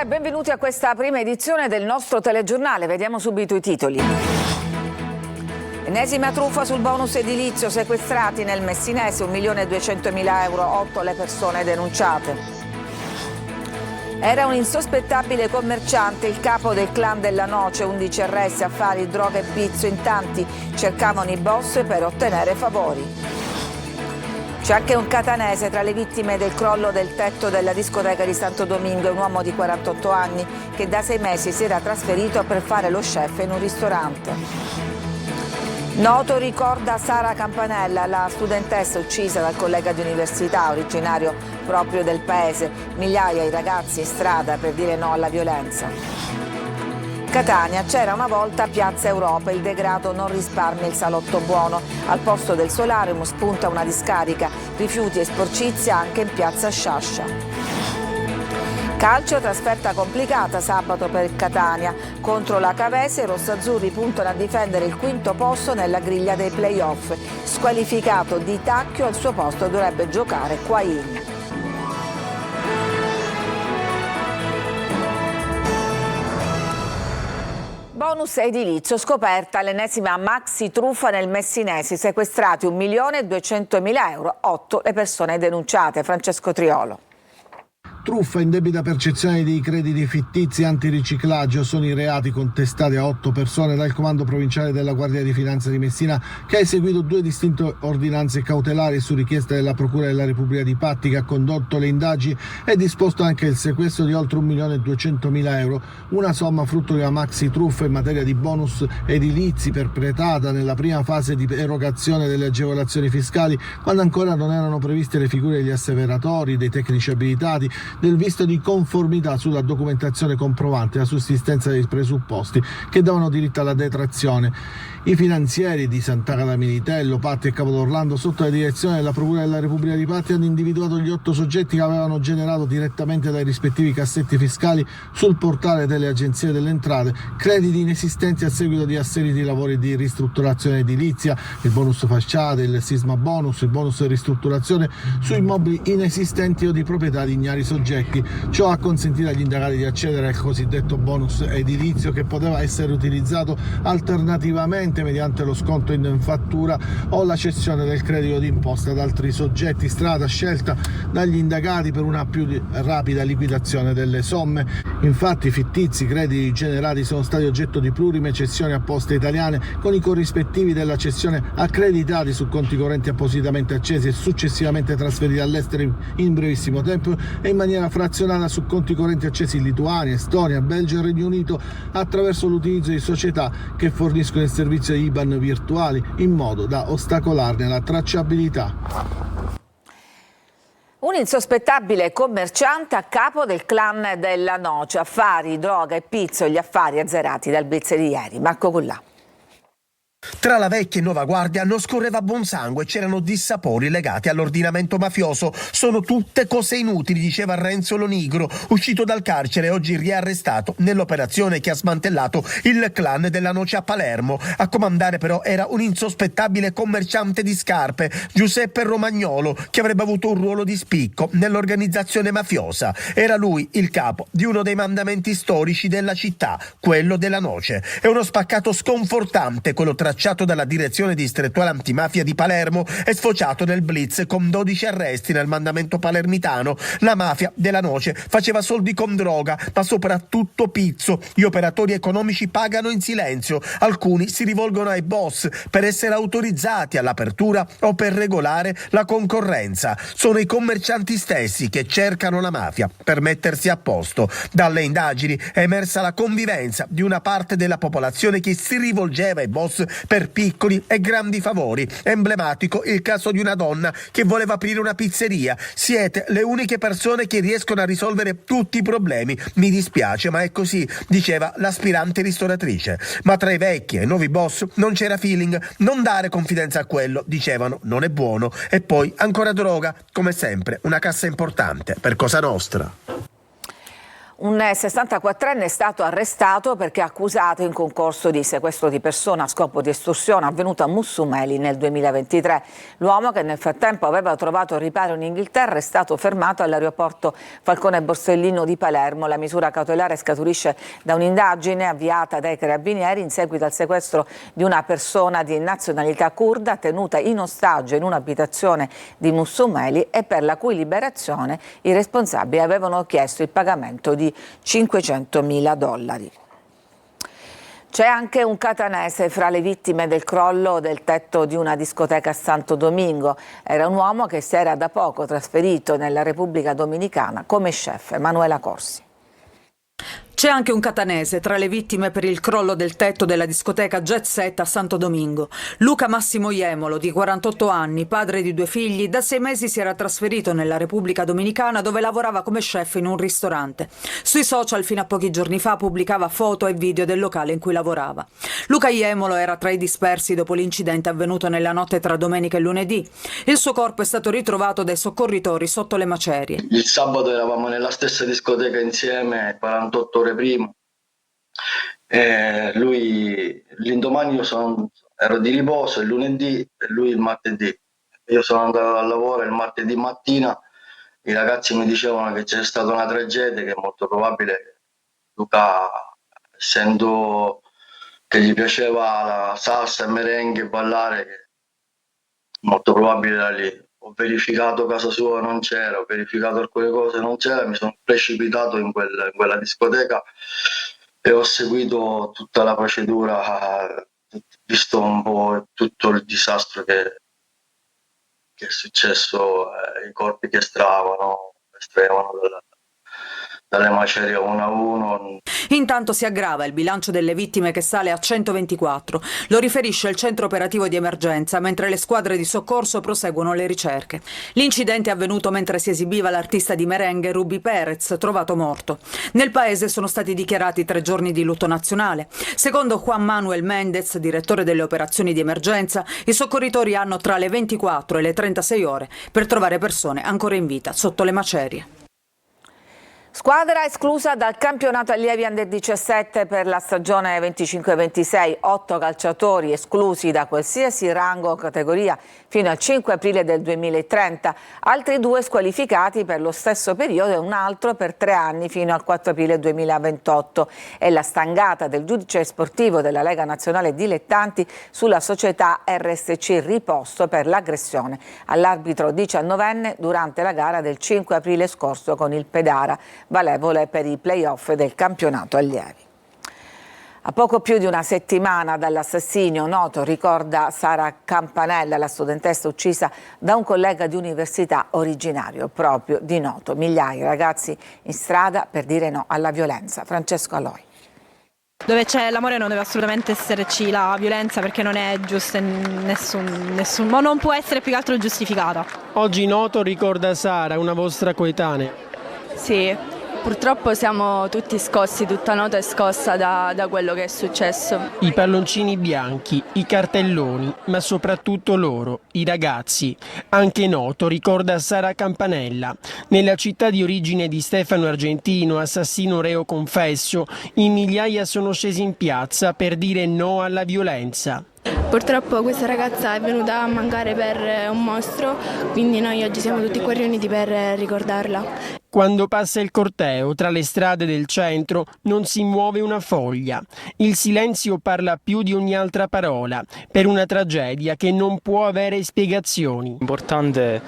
benvenuti a questa prima edizione del nostro telegiornale. Vediamo subito i titoli. Ennesima truffa sul bonus edilizio, sequestrati nel Messinese 1.200.000 euro, 8 le persone denunciate. Era un insospettabile commerciante, il capo del clan della Noce, 11 arresti, affari, droga e pizzo, in tanti cercavano i boss per ottenere favori. C'è anche un catanese tra le vittime del crollo del tetto della discoteca di Santo Domingo, un uomo di 48 anni che da 6 mesi si era trasferito per fare lo chef in un ristorante. Noto ricorda Sara Campanella, la studentessa uccisa dal collega di università originario proprio del paese. Migliaia i ragazzi in strada per dire no alla violenza. Catania, c'era una volta Piazza Europa, il degrado non risparmia il salotto buono. Al posto del solarium spunta una discarica, rifiuti e sporcizia anche in Piazza Sciascia. Calcio, trasferta complicata sabato per Catania. Contro la Cavese i rossazzurri puntano a difendere il quinto posto nella griglia dei play-off. Squalificato Di Tacchio, al suo posto dovrebbe giocare Quain. Bonus edilizio, scoperta l'ennesima maxi truffa nel Messinese, sequestrati 1.200.000 euro, 8 le persone denunciate. Francesco Triolo. Truffa, indebita percezione di crediti fittizi, antiriciclaggio sono i reati contestati a 8 persone dal Comando Provinciale della Guardia di Finanza di Messina, che ha eseguito 2 distinte ordinanze cautelari su richiesta della Procura della Repubblica di Patti, che ha condotto le indagini e disposto anche il sequestro di oltre 1.200.000 euro, una somma frutto di una maxi truffa in materia di bonus edilizi perpetrata nella prima fase di erogazione delle agevolazioni fiscali, quando ancora non erano previste le figure degli asseveratori, dei tecnici abilitati, del visto di conformità sulla documentazione comprovante la sussistenza dei presupposti che davano diritto alla detrazione. I finanzieri di Sant'Agata Militello, Patti e Capodorlando, sotto la direzione della Procura della Repubblica di Patti, hanno individuato gli 8 soggetti che avevano generato direttamente dai rispettivi cassetti fiscali sul portale delle agenzie delle entrate crediti inesistenti a seguito di asseriti lavori di ristrutturazione edilizia, il bonus facciate, il sisma bonus, il bonus ristrutturazione su immobili inesistenti o di proprietà di ignari soggetti. Ciò ha consentito agli indagati di accedere al cosiddetto bonus edilizio, che poteva essere utilizzato alternativamente mediante lo sconto in fattura o la cessione del credito d'imposta ad altri soggetti, strada scelta dagli indagati per una più rapida liquidazione delle somme. Infatti i fittizi crediti generati sono stati oggetto di plurime cessioni a Poste Italiane, con i corrispettivi della cessione accreditati su conti correnti appositamente accesi e successivamente trasferiti all'estero in brevissimo tempo e in maniera frazionata su conti correnti accesi in Lituania, Estonia, Belgio e Regno Unito, attraverso l'utilizzo di società che forniscono il servizio IBAN virtuali in modo da ostacolarne la tracciabilità. Un insospettabile commerciante a capo del clan della Noce, affari, droga e pizzo, gli affari azzerati dal blitz di ieri. Marco Cullà. Tra la vecchia e nuova guardia non scorreva buon sangue, c'erano dissapori legati all'ordinamento mafioso. Sono tutte cose inutili, diceva Renzo Lonigro, uscito dal carcere e oggi riarrestato nell'operazione che ha smantellato il clan della Noce a Palermo. A comandare però era un insospettabile commerciante di scarpe, Giuseppe Romagnolo, che avrebbe avuto un ruolo di spicco nell'organizzazione mafiosa. Era lui il capo di uno dei mandamenti storici della città, quello della Noce. È uno spaccato sconfortante quello tracciato dalla direzione distrettuale antimafia di Palermo e sfociato nel blitz con 12 arresti nel mandamento palermitano. La mafia della Noce faceva soldi con droga, ma soprattutto pizzo. Gli operatori economici pagano in silenzio, alcuni si rivolgono ai boss per essere autorizzati all'apertura o per regolare la concorrenza. Sono i commercianti stessi che cercano la mafia per mettersi a posto. Dalle indagini è emersa la convivenza di una parte della popolazione che si rivolgeva ai boss per piccoli e grandi favori. Emblematico il caso di una donna che voleva aprire una pizzeria. Siete le uniche persone che riescono a risolvere tutti i problemi. Mi dispiace, ma è così, diceva l'aspirante ristoratrice. Ma tra i vecchi e i nuovi boss non c'era feeling. Non dare confidenza a quello, dicevano, non è buono. E poi ancora droga, come sempre, una cassa importante per Cosa Nostra. Un 64enne è stato arrestato perché accusato in concorso di sequestro di persona a scopo di estorsione avvenuto a Mussumeli nel 2023. L'uomo, che nel frattempo aveva trovato riparo in Inghilterra, è stato fermato all'aeroporto Falcone Borsellino di Palermo. La misura cautelare scaturisce da un'indagine avviata dai carabinieri in seguito al sequestro di una persona di nazionalità curda tenuta in ostaggio in un'abitazione di Mussumeli e per la cui liberazione i responsabili avevano chiesto il pagamento di $500.000. C'è anche un catanese fra le vittime del crollo del tetto di una discoteca a Santo Domingo. Era un uomo che si era da poco trasferito nella Repubblica Dominicana come chef. Emanuela Corsi. C'è anche un catanese tra le vittime per il crollo del tetto della discoteca Jet Set a Santo Domingo. Luca Massimo Jemolo, di 48 anni, padre di 2 figli, da 6 mesi si era trasferito nella Repubblica Dominicana dove lavorava come chef in un ristorante. Sui social fino a pochi giorni fa pubblicava foto e video del locale in cui lavorava. Luca Jemolo era tra i dispersi dopo l'incidente avvenuto nella notte tra domenica e lunedì. Il suo corpo è stato ritrovato dai soccorritori sotto le macerie. Il sabato eravamo nella stessa discoteca insieme, 48 ore prima. Lui l'indomani ero di riposo, il lunedì e lui il martedì. Io sono andato al lavoro il martedì mattina, i ragazzi mi dicevano che c'è stata una tragedia, che è molto probabile Luca, essendo che gli piaceva la salsa e merengue e ballare, che molto probabile era lì. Ho verificato casa sua, non c'era, ho verificato alcune cose, non c'era, mi sono precipitato in quella discoteca e ho seguito tutta la procedura, visto un po' tutto il disastro che è successo, i corpi che estraevano dalle macerie uno a uno. Intanto si aggrava il bilancio delle vittime, che sale a 124. Lo riferisce il centro operativo di emergenza, mentre le squadre di soccorso proseguono le ricerche. L'incidente è avvenuto mentre si esibiva l'artista di merengue Ruby Perez, trovato morto. Nel paese sono stati dichiarati 3 giorni di lutto nazionale. Secondo Juan Manuel Mendez, direttore delle operazioni di emergenza, i soccorritori hanno tra le 24 e le 36 ore per trovare persone ancora in vita sotto le macerie. Squadra esclusa dal campionato allievi Under 17 per la stagione 25-26, 8 calciatori esclusi da qualsiasi rango o categoria fino al 5 aprile del 2030, altri 2 squalificati per lo stesso periodo e un altro per 3 anni fino al 4 aprile 2028. È la stangata del giudice sportivo della Lega Nazionale Dilettanti sulla società RSC Riposto per l'aggressione all'arbitro 19enne durante la gara del 5 aprile scorso con il Pedara, valevole per i play-off del campionato allievi. A poco più di una settimana dall'assassinio, Noto ricorda Sara Campanella, la studentessa uccisa da un collega di università originario proprio di Noto. Migliaia di ragazzi in strada per dire no alla violenza. Francesco Aloi. Dove c'è l'amore non deve assolutamente esserci la violenza, perché non è giusta in nessun modo, non può essere più che altro giustificata. Oggi Noto ricorda Sara, una vostra coetanea. Sì, purtroppo siamo tutti scossi, tutta Noto è scossa da quello che è successo. I palloncini bianchi, i cartelloni, ma soprattutto loro, i ragazzi. Anche Noto ricorda Sara Campanella. Nella città di origine di Stefano Argentino, assassino reo confesso, in migliaia sono scesi in piazza per dire no alla violenza. Purtroppo questa ragazza è venuta a mancare per un mostro, quindi noi oggi siamo tutti qua riuniti per ricordarla. Quando passa il corteo tra le strade del centro non si muove una foglia. Il silenzio parla più di ogni altra parola per una tragedia che non può avere spiegazioni. L'importante,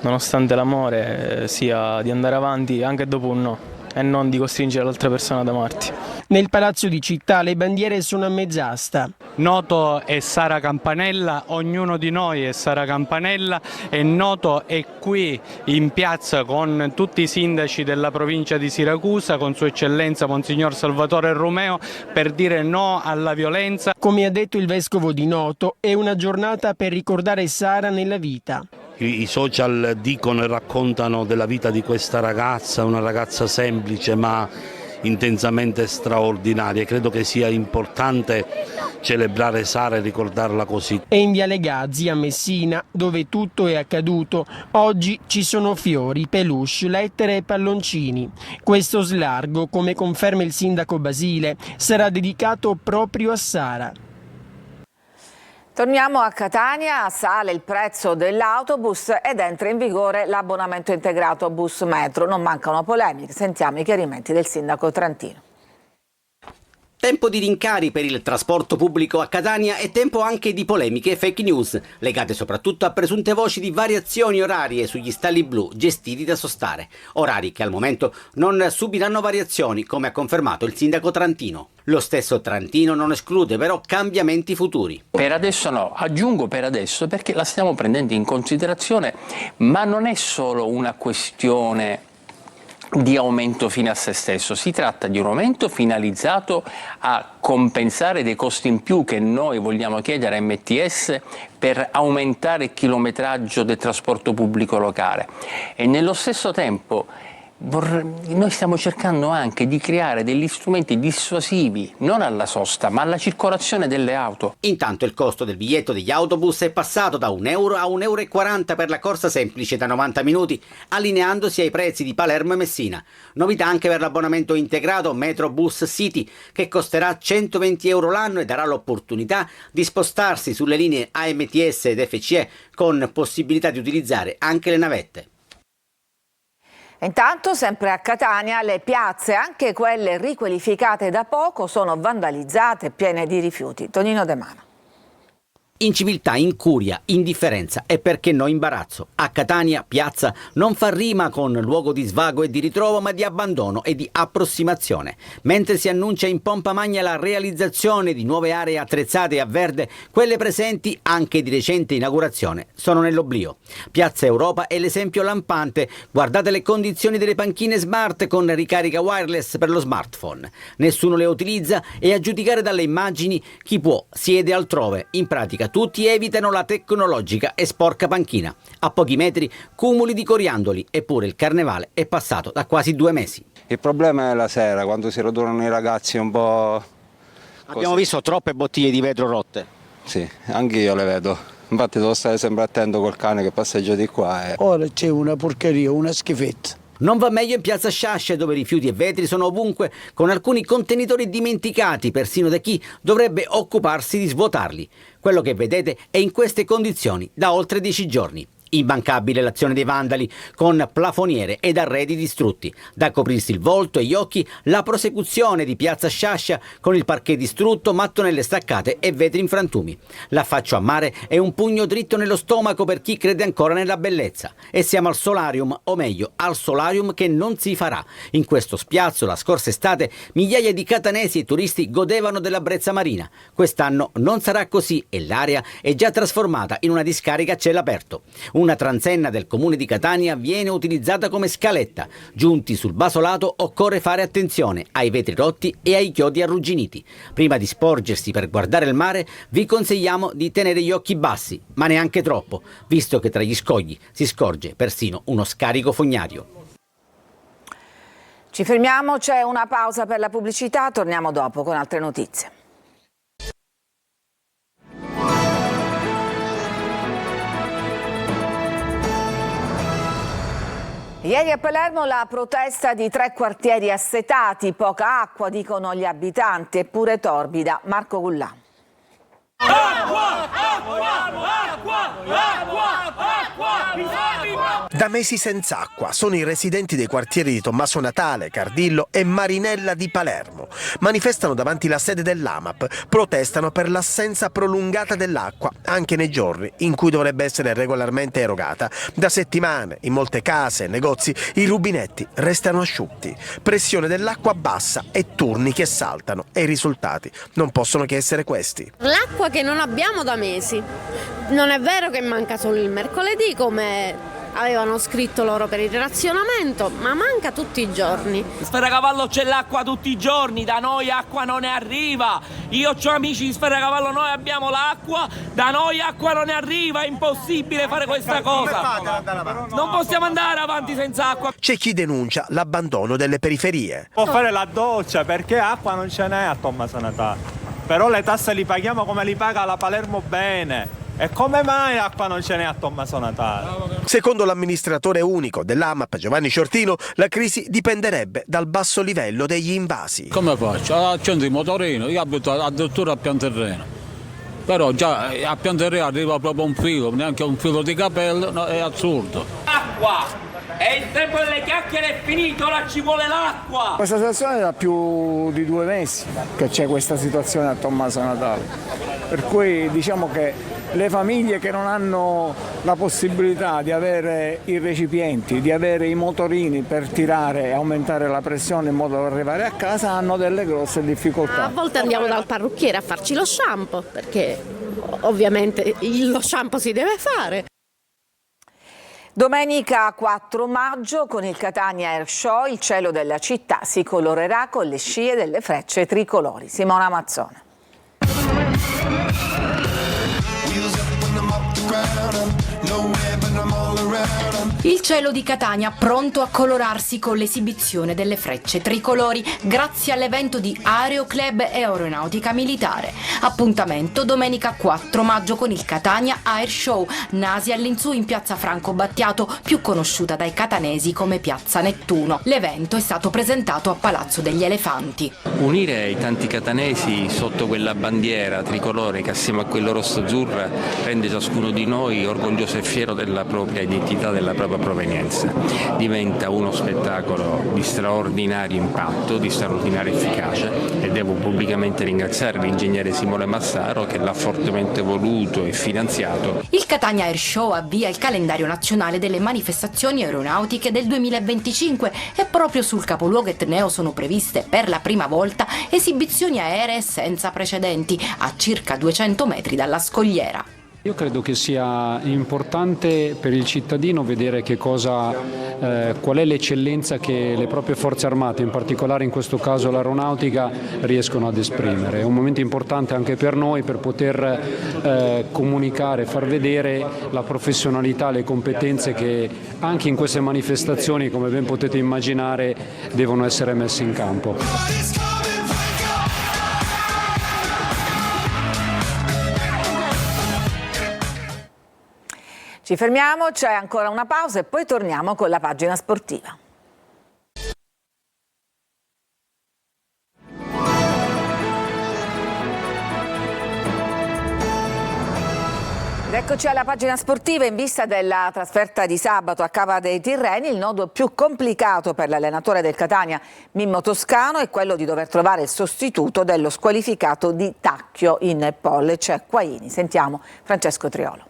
nonostante l'amore, sia di andare avanti anche dopo un no e non di costringere l'altra persona ad amarti. Nel Palazzo di Città le bandiere sono a mezz'asta. Noto è Sara Campanella, ognuno di noi è Sara Campanella e Noto è qui in piazza con tutti i sindaci della provincia di Siracusa, con Sua Eccellenza Monsignor Salvatore Romeo, per dire no alla violenza. Come ha detto il vescovo di Noto, è una giornata per ricordare Sara nella vita. I social dicono e raccontano della vita di questa ragazza, una ragazza semplice ma intensamente straordinarie. Credo che sia importante celebrare Sara e ricordarla così. E in Viale Gazzi a Messina, dove tutto è accaduto, oggi ci sono fiori, peluche, lettere e palloncini. Questo slargo, come conferma il sindaco Basile, sarà dedicato proprio a Sara. Torniamo a Catania, sale il prezzo dell'autobus ed entra in vigore l'abbonamento integrato bus metro. Non mancano polemiche, sentiamo i chiarimenti del sindaco trentino. Tempo di rincari per il trasporto pubblico a Catania e tempo anche di polemiche e fake news, legate soprattutto a presunte voci di variazioni orarie sugli stalli blu gestiti da Sostare. Orari che al momento non subiranno variazioni, come ha confermato il sindaco trentino. Lo stesso Trentino non esclude però cambiamenti futuri. Per adesso no, aggiungo per adesso perché la stiamo prendendo in considerazione, ma non è solo una questione di aumento fine a se stesso, si tratta di un aumento finalizzato a compensare dei costi in più che noi vogliamo chiedere a MTS per aumentare il chilometraggio del trasporto pubblico locale e nello stesso tempo noi stiamo cercando anche di creare degli strumenti dissuasivi non alla sosta ma alla circolazione delle auto. Intanto il costo del biglietto degli autobus è passato da €1 a €1,40 per la corsa semplice da 90 minuti, allineandosi ai prezzi di Palermo e Messina. Novità anche per l'abbonamento integrato Metro Bus City, che costerà €120 l'anno e darà l'opportunità di spostarsi sulle linee AMTS ed FCE con possibilità di utilizzare anche le navette. Intanto, sempre a Catania, le piazze, anche quelle riqualificate da poco, sono vandalizzate e piene di rifiuti. Tonino De Mano. Inciviltà, incuria, indifferenza e perché no imbarazzo. A Catania, piazza non fa rima con luogo di svago e di ritrovo, ma di abbandono e di approssimazione. Mentre si annuncia in pompa magna la realizzazione di nuove aree attrezzate a verde, quelle presenti, anche di recente inaugurazione, sono nell'oblio. Piazza Europa è l'esempio lampante. Guardate le condizioni delle panchine smart con ricarica wireless per lo smartphone. Nessuno le utilizza e a giudicare dalle immagini chi può siede altrove. In pratica tutti evitano la tecnologica e sporca panchina. A pochi metri cumuli di coriandoli, eppure il carnevale è passato da quasi 2 mesi. Il problema è la sera, quando si radunano i ragazzi un po'... Abbiamo visto troppe bottiglie di vetro rotte. Sì, anche io le vedo. Infatti devo stare sempre attento col cane che passeggia di qua. Ora c'è una porcheria, una schifezza. Non va meglio in piazza Sciascia, dove rifiuti e vetri sono ovunque, con alcuni contenitori dimenticati persino da chi dovrebbe occuparsi di svuotarli. Quello che vedete è in queste condizioni da oltre 10 giorni. Immancabile l'azione dei vandali, con plafoniere ed arredi distrutti. Da coprirsi il volto e gli occhi, la prosecuzione di piazza Sciascia con il parquet distrutto, mattonelle staccate e vetri in frantumi. L'affaccio a mare è un pugno dritto nello stomaco per chi crede ancora nella bellezza. E siamo al solarium, o meglio, al solarium che non si farà. In questo spiazzo, la scorsa estate, migliaia di catanesi e turisti godevano della brezza marina. Quest'anno non sarà così e l'area è già trasformata in una discarica a cielo aperto. Una transenna del comune di Catania viene utilizzata come scaletta. Giunti sul basolato occorre fare attenzione ai vetri rotti e ai chiodi arrugginiti. Prima di sporgersi per guardare il mare vi consigliamo di tenere gli occhi bassi, ma neanche troppo, visto che tra gli scogli si scorge persino uno scarico fognario. Ci fermiamo, c'è una pausa per la pubblicità, torniamo dopo con altre notizie. Ieri a Palermo la protesta di 3 quartieri assetati, poca acqua, dicono gli abitanti, eppure torbida. Marco Gullan. Acqua, acqua, acqua, acqua, acqua. Da mesi senza acqua sono i residenti dei quartieri di Tommaso Natale, Cardillo e Marinella di Palermo. Manifestano davanti la sede dell'AMAP, protestano per l'assenza prolungata dell'acqua, anche nei giorni in cui dovrebbe essere regolarmente erogata. Da settimane, in molte case e negozi, i rubinetti restano asciutti. Pressione dell'acqua bassa e turni che saltano, e i risultati non possono che essere questi. L'acqua che non abbiamo da mesi. Non è vero che manca solo il mercoledì, come avevano scritto loro per il razionamento, ma manca tutti i giorni. Sferacavallo c'è l'acqua tutti i giorni, da noi acqua non ne arriva. Io ho amici di Sferacavallo, noi abbiamo l'acqua, da noi acqua non ne arriva, è impossibile fare questa cosa. Non possiamo andare avanti senza acqua. C'è chi denuncia l'abbandono delle periferie. Può fare la doccia perché acqua non ce n'è a Tommaso Natale, però le tasse li paghiamo come li paga la Palermo Bene. E come mai acqua non ce n'è a Tommaso Natale? Secondo l'amministratore unico dell'AMAP Giovanni Ciortino, la crisi dipenderebbe dal basso livello degli invasi. Come faccio? Accendo il motorino, io abito addirittura a Pianterreno, però già a Pianterreno arriva proprio un filo, neanche un filo di capello, no, è assurdo. Acqua! E il tempo delle chiacchiere è finito, ora ci vuole l'acqua! Questa situazione è da più di 2 mesi che c'è questa situazione a Tommaso Natale, per cui diciamo che le famiglie che non hanno la possibilità di avere i recipienti, di avere i motorini per tirare e aumentare la pressione in modo da arrivare a casa hanno delle grosse difficoltà. A volte andiamo dal parrucchiere a farci lo shampoo, perché ovviamente lo shampoo si deve fare. Domenica 4 maggio con il Catania Air Show il cielo della città si colorerà con le scie delle frecce tricolori. Simona Mazzone. Il cielo di Catania pronto a colorarsi con l'esibizione delle frecce tricolori grazie all'evento di Aereo Club e Aeronautica Militare. Appuntamento domenica 4 maggio con il Catania Air Show, nasi all'insù in piazza Franco Battiato, più conosciuta dai catanesi come piazza Nettuno. L'evento è stato presentato a Palazzo degli Elefanti. Unire i tanti catanesi sotto quella bandiera tricolore che assieme a quella rosso-azzurra rende ciascuno di noi orgoglioso e fiero della propria identità, della propria provenienza. Diventa uno spettacolo di straordinario impatto, di straordinaria efficacia e devo pubblicamente ringraziare l'ingegnere Simone Massaro che l'ha fortemente voluto e finanziato. Il Catania Air Show avvia il calendario nazionale delle manifestazioni aeronautiche del 2025 e proprio sul capoluogo etneo sono previste per la prima volta esibizioni aeree senza precedenti a circa 200 metri dalla scogliera. Io credo che sia importante per il cittadino vedere qual è l'eccellenza che le proprie forze armate, in particolare in questo caso l'aeronautica, riescono ad esprimere. È un momento importante anche per noi per poter comunicare, far vedere la professionalità, le competenze che anche in queste manifestazioni, come ben potete immaginare, devono essere messe in campo. Ci fermiamo, c'è ancora una pausa e poi torniamo con la pagina sportiva. Ed eccoci alla pagina sportiva. In vista della trasferta di sabato a Cava dei Tirreni, il nodo più complicato per l'allenatore del Catania, Mimmo Toscano, è quello di dover trovare il sostituto dello squalificato di Tacchio in Polle, cioè Quaini. Sentiamo Francesco Triolo.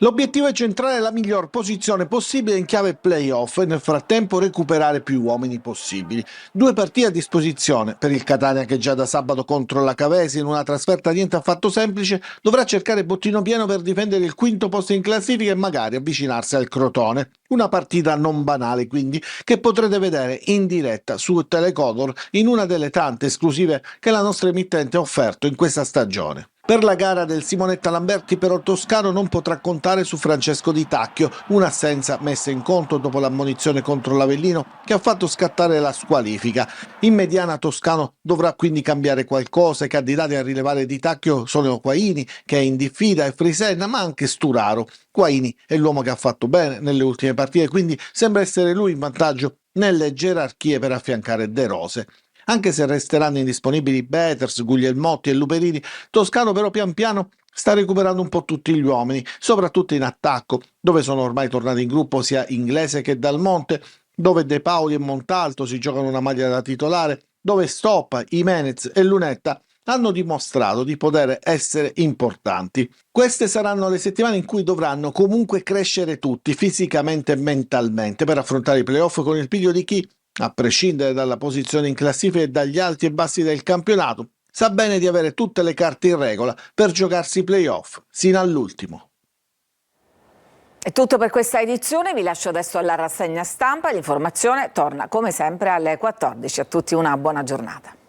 L'obiettivo è centrare la miglior posizione possibile in chiave play-off e nel frattempo recuperare più uomini possibili. 2 partite a disposizione per il Catania che già da sabato contro la Cavesi, in una trasferta niente affatto semplice, dovrà cercare bottino pieno per difendere il 5° posto in classifica e magari avvicinarsi al Crotone. Una partita non banale quindi, che potrete vedere in diretta su Telecodor in una delle tante esclusive che la nostra emittente ha offerto in questa stagione. Per la gara del Simonetta Lamberti però Toscano non potrà contare su Francesco Di Tacchio, un'assenza messa in conto dopo l'ammonizione contro l'Avellino che ha fatto scattare la squalifica. In mediana Toscano dovrà quindi cambiare qualcosa. I candidati a rilevare Di Tacchio sono Quaini, che è in diffida, e Frisenna, ma anche Sturaro. Quaini è l'uomo che ha fatto bene nelle ultime partite, quindi sembra essere lui in vantaggio nelle gerarchie per affiancare De Rose. Anche se resteranno indisponibili Beters, Guglielmotti e Luperini, Toscano però pian piano sta recuperando un po' tutti gli uomini, soprattutto in attacco, dove sono ormai tornati in gruppo sia Inglese che Dalmonte, dove De Paoli e Montalto si giocano una maglia da titolare, dove Stoppa, Jimenez e Lunetta hanno dimostrato di poter essere importanti. Queste saranno le settimane in cui dovranno comunque crescere tutti, fisicamente e mentalmente, per affrontare i playoff con il piglio di chi, a prescindere dalla posizione in classifica e dagli alti e bassi del campionato, sa bene di avere tutte le carte in regola per giocarsi i playoff sino all'ultimo. È tutto per questa edizione, vi lascio adesso alla rassegna stampa, l'informazione torna come sempre alle 14. A tutti una buona giornata.